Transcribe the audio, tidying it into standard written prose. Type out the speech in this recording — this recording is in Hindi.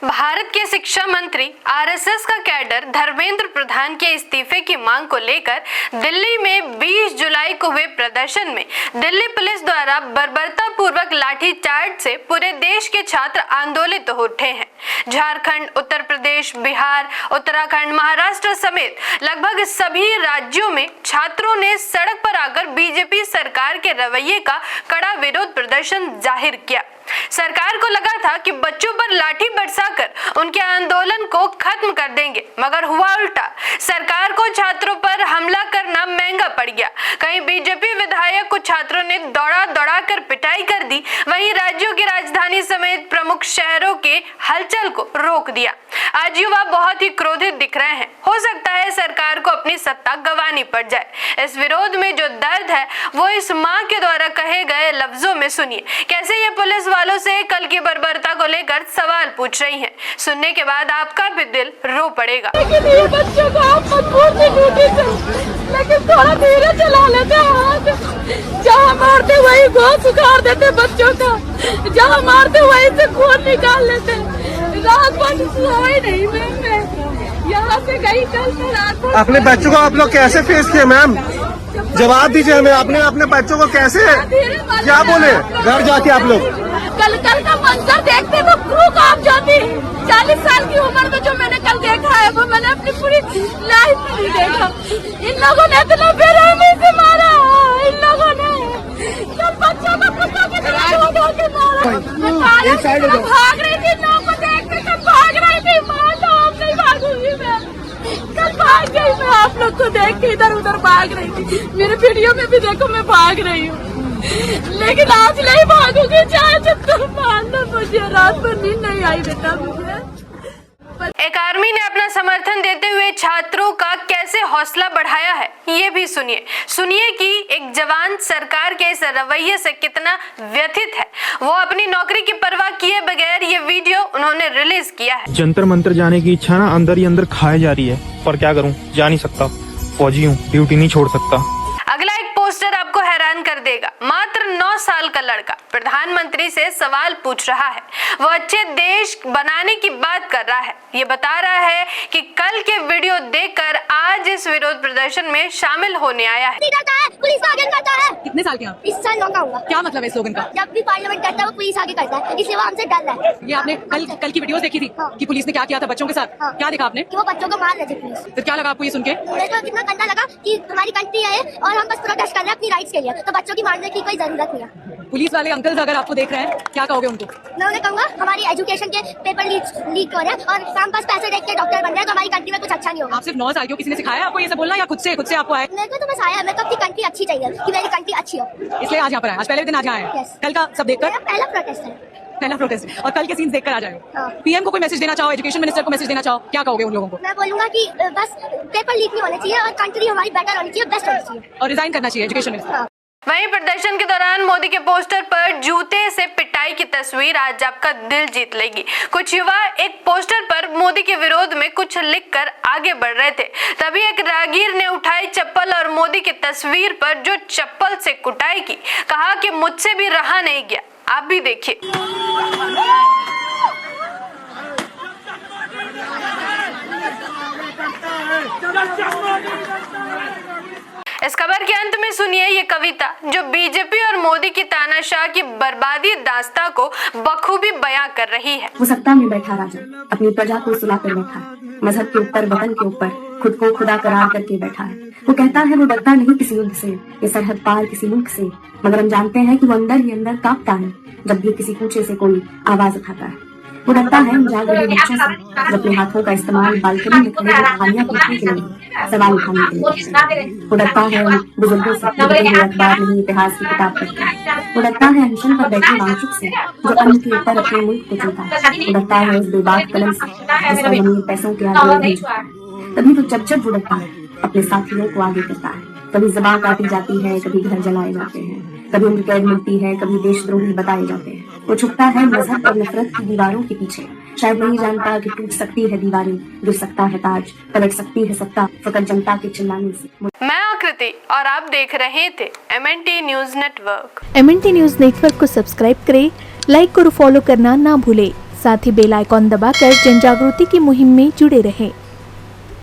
भारत के शिक्षा मंत्री आरएसएस का कैडर धर्मेंद्र प्रधान के इस्तीफे की मांग को लेकर दिल्ली में 20 जुलाई को हुए प्रदर्शन में दिल्ली पुलिस द्वारा बर्बरतापूर्वक लाठीचार्ज से पूरे देश के छात्र आंदोलित हो उठे हैं। झारखंड, उत्तर प्रदेश, बिहार, उत्तराखंड, महाराष्ट्र समेत लगभग सभी राज्यों में छात्रों ने सड़क पर आकर बीजेपी सरकार के रवैये का कड़ा विरोध प्रदर्शन जाहिर किया। सरकार को लगा था कि बच्चों पर लाठी बरसाकर उनके आंदोलन को खत्म कर देंगे, मगर हुआ उल्टा। सरकार को छात्रों पर हमला करना महंगा पड़ गया। कहीं बीजेपी विधायक को छात्रों ने दौड़ा कर पिटाई कर दी, वहीं राज्यों की राजधानी समेत प्रमुख शहरों के हलचल को रोक दिया। आज युवा बहुत ही क्रोधित दिख रहे हैं। हो सकता है सरकार को अपनी सत्ता गंवानी पड़ जाए। इस विरोध में जो दर्द है वो इस मां के द्वारा कहे गए लफ्जों में सुनिए। कैसे ये पुलिस वालों से कल की बर्बरता को लेकर सवाल पूछ रही हैं। सुनने के बाद आपका भी दिल रो पड़ेगा। लेकिन बच्चों को आप मजबूर से ड्यूटी से, लेकिन थोड़ा धीरे चला लेते हैं। जहाँ मारते वही गोद उखाड़ देते बच्चों का, जहाँ मारते वही से खून निकाल लेते। रात भर सोए नहीं मैं यहाँ से गई कल से रात भर। अपने बच्चों को आप लोग कैसे फेस किए मैम? जवाब दीजिए हमें। आपने अपने बच्चों को कैसे क्या बोले घर जाके आप लोग? कल का मंजर देखते वो क्रू कांप जाती। 40 साल की उम्र में जो मैंने कल देखा है वो मैंने अपनी पूरी लाइफ में नहीं देखा। इन लोगों ने इतना बेरहमी से मारा, इन लोगों ने सब बच्चों को कुत्तों की तरह धो के मारा। मैं भाग रही थी, लोगों को देखते सब भाग रही थी। माँ तो अब नहीं भागूंगी मैं, कल भाग गई मैं। आप लोग को देख के इधर उधर भाग रही थी। मेरे वीडियो में भी देखो मैं भाग रही हूँ, लेकिन आज नहीं भागूंगी। चाहे जब तुम मान लो, मुझे रात भर नींद नहीं आई बेटा मुझे। एक आर्मी ने अपना समर्थन देते हुए छात्रों का कैसे हौसला बढ़ाया है, ये भी सुनिए कि एक जवान सरकार के इस रवैये से कितना व्यथित है। वो अपनी नौकरी की परवाह किए बगैर ये वीडियो उन्होंने रिलीज किया है। जंतर मंतर जाने की इच्छा ना अंदर ही अंदर खाए जा रही है, पर क्या करूं, जा नहीं सकता। फौजी हूं, ड्यूटी नहीं छोड़ सकता। अगला एक पोस्टर आपको हैरान कर देगा। मात्र 9 साल का लड़का प्रधानमंत्री से सवाल पूछ रहा है। वो अच्छे देश बनाने की बात कर रहा है। ये बता रहा है कि कल के वीडियो देखकर आज इस विरोध प्रदर्शन में शामिल होने आया है। पुलिस आगे करता है। कितने साल के आप? इस साल 9 का होगा। क्या मतलब है स्लोगन का? जब भी पार्लियामेंट करता है वो पुलिस आगे करता है, इसलिए वो हमसे डर रहा है। ये आपने कल की वीडियोस देखी थी कि पुलिस ने क्या किया था बच्चों के साथ? क्या देखा आपने? कि वो बच्चों को मार रहे थे पुलिस। फिर क्या लगा आपको ये सुन के? मुझे तो कितना गंदा लगा कि हमारी कंट्री है और हम बस प्रोटेस्ट कर रहे हैं अपनी राइट्स के लिए, तो बच्चों की मारने की कोई जरूरत नहीं है। पुलिस वाले अंकल्स अगर आपको देख रहे हैं, क्या कहोगे उनको? मैं उन्हें कहूँगा हमारी एजुकेशन के पेपर लीक हो रहे हैं और हम बस पैसे देख के डॉक्टर बन रहे हैं, तो हमारी कंट्री में कुछ अच्छा नहीं होगा। आप सिर्फ 9 साल के हो, किसी ने सिखाया आपको ये सब बोलना या खुद से आपको आया? मेरे को तो बस आया, मेरे को अपनी कंट्री अच्छी चाहिए कि मेरी कंट्री अच्छी हो, इसलिए आज यहाँ पर आए। आज पहले दिन आज यहाँ आए। Yes. कल का सब देखकर मेरा पहला प्रोटेस्ट है। पहला प्रोटेस्ट और कल के सीन्स देखकर आ जाए। हाँ। पीएम को कोई मैसेज देना चाहो, एजुकेशन मिनिस्टर को मैसेज देना चाहो, क्या कहोगे उन लोगों को? मैं बोलूंगा कि बस पेपर लीक नहीं होने चाहिए और कंट्री हमारी बेटर होनी चाहिए, बेस्ट होनी चाहिए और रिजाइन करना चाहिए एजुकेशन मिनिस्टर। वहीं प्रदर्शन के दौरान मोदी के पोस्टर पर जूते से पिटाई की तस्वीर आज आपका दिल जीत लेगी। कुछ युवा एक पोस्टर पर मोदी के विरोध में कुछ लिखकर आगे बढ़ रहे थे, तभी एक राहगीर ने उठाई चप्पल और मोदी की तस्वीर पर जो चप्पल से कुटाई की, कहा कि मुझसे भी रहा नहीं गया। आप भी देखिए। इस खबर के अंत में सुनिए ये कविता जो बीजेपी और मोदी की तानाशाह की बर्बादी दास्तां को बखूबी बयां कर रही है। वो सत्ता में बैठा राजा अपनी प्रजा को सुलाकर बैठा है, मजहब के ऊपर, वतन के ऊपर खुद को खुदा करार करके बैठा है। वो कहता है वो डरता नहीं किसी युद्ध से, ये सरहद पार किसी मुल्क से, मगर हम जानते हैं कि वो अंदर ही अंदर कांपता है जब भी किसी कूचे से कोई आवाज उठाता है। वो डरता है जाग रहे बच्चों से जो अपने हाथों का इस्तेमाल बालकनी में खड़े कहानियां पूछने के लिए, सवाल उठाने के लिए। वो डरता है उन बुजुर्गों से जो अखबार नहीं इतिहास की किताब पढ़ते हैं। वो डरता है अनशन पर बैठे वांछुक से जो अन्न के ऊपर अपने मुल्क को चलता है। वो डरता है उस बेबाक कलम से जिसका जमीन पैसों के आगे नहीं झुकता। तभी तो जब वो डरता है अपने साथियों को आगे करता है। कभी ज़बान काटी जाती है, कभी घर जलाए जाते हैं, कभी उनकी कैद मिलती है, कभी देशद्रोही बताए जाते हैं। वो छुपता है मजहब और नफरत की दीवारों के पीछे, शायद नहीं जानता कि टूट सकती है दीवारें, गिर सकता है ताज, पलट सकती है सत्ता फकत जनता के चिल्लाने से। मैं आकृति और आप देख रहे थे MNT news network. MNT news network को सब्सक्राइब करें, लाइक और फॉलो करना ना भूले। साथ ही बेल आइकॉन दबाकर जन जागृति की मुहिम में जुड़े रहें।